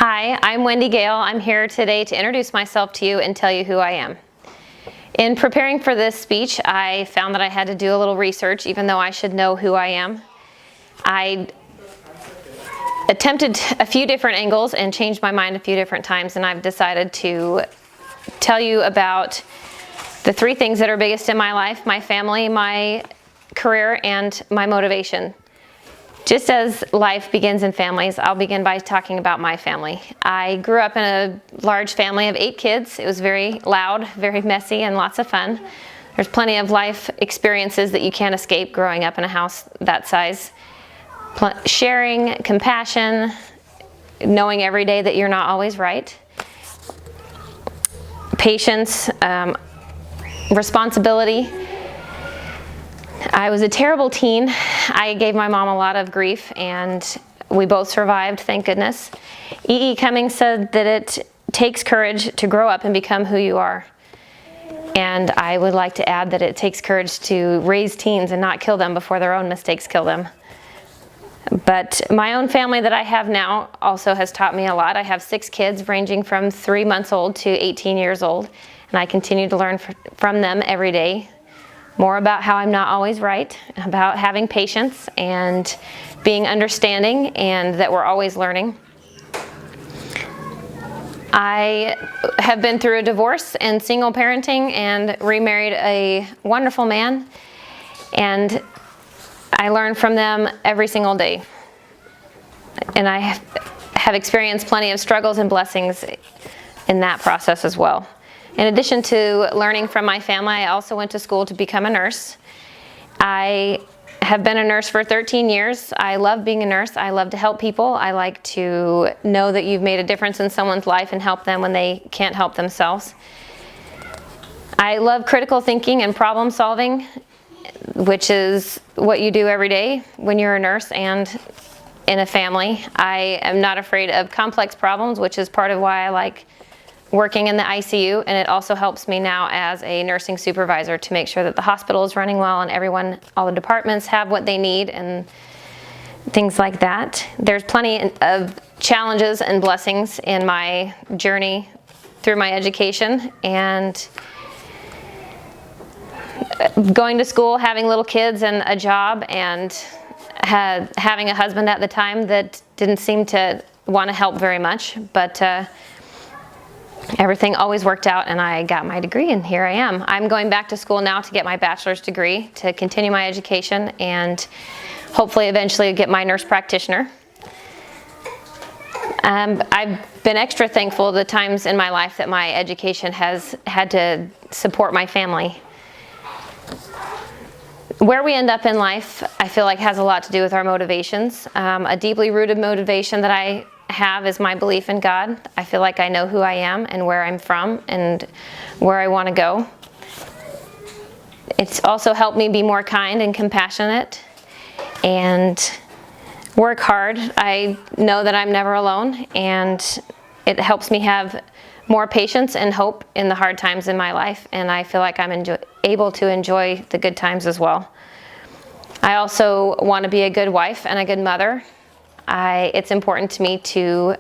Hi, I'm Wendy Gale. I'm here today to introduce myself to you and tell you who I am. In preparing for this speech, I found that I had to do a little research, even though I should know who I am. I attempted a few different angles and changed my mind a few different times, and I've decided to tell you about the three things that are biggest in my life: my family, my career, and my motivation. Just as life begins in families, I'll begin by talking about my family. I grew up in a large family of 8 kids. It was very loud, very messy, and lots of fun. There's plenty of life experiences that you can't escape growing up in a house that size. Sharing, compassion, knowing every day that you're not always right. Patience, responsibility. I was a terrible teen. I gave my mom a lot of grief, and we both survived, thank goodness. E.E. Cummings said that it takes courage to grow up and become who you are. And I would like to add that it takes courage to raise teens and not kill them before their own mistakes kill them. But my own family that I have now also has taught me a lot. I have 6 kids ranging from 3 months old to 18 years old, and I continue to learn from them every day. More about how I'm not always right, about having patience and being understanding, and that we're always learning. I have been through a divorce and single parenting and remarried a wonderful man, and I learn from them every single day. And I have experienced plenty of struggles and blessings in that process as well. In addition to learning from my family, I also went to school to become a nurse. I have been a nurse for 13 years. I love being a nurse. I love to help people. I like to know that you've made a difference in someone's life and help them when they can't help themselves. I love critical thinking and problem solving, which is what you do every day when you're a nurse and in a family. I am not afraid of complex problems, which is part of why I like working in the ICU, and it also helps me now as a nursing supervisor to make sure that the hospital is running well and all the departments have what they need and things like that. There's plenty of challenges and blessings in my journey through my education, and going to school, having little kids and a job, and having a husband at the time that didn't seem to want to help very much, but everything always worked out, and I got my degree, and here I am. I'm going back to school now to get my bachelor's degree, to continue my education, and hopefully eventually get my nurse practitioner. I've been extra thankful the times in my life that my education has had to support my family. Where we end up in life, I feel like, has a lot to do with our motivations. A deeply rooted motivation that I have is my belief in God. I feel like I know who I am and where I'm from and where I want to go. It's also helped me be more kind and compassionate and work hard. I know that I'm never alone, and it helps me have more patience and hope in the hard times in my life, and I feel like I'm able to enjoy the good times as well. I also want to be a good wife and a good mother. It's important to me to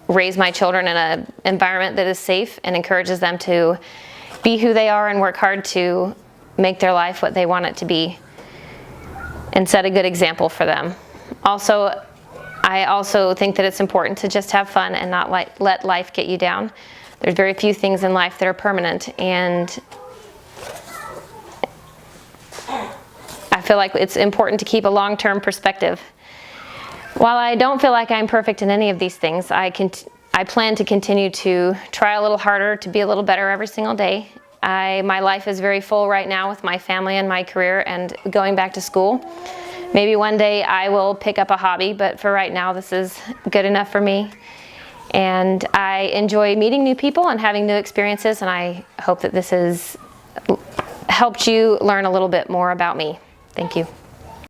raise my children in an environment that is safe and encourages them to be who they are and work hard to make their life what they want it to be and set a good example for them. I also think that it's important to just have fun and not let life get you down. There's very few things in life that are permanent, and I feel like it's important to keep a long-term perspective. While I don't feel like I'm perfect in any of these things, I plan to continue to try a little harder, to be a little better every single day. My life is very full right now with my family and my career and going back to school. Maybe one day I will pick up a hobby, but for right now this is good enough for me. And I enjoy meeting new people and having new experiences, and I hope that this has helped you learn a little bit more about me. Thank you.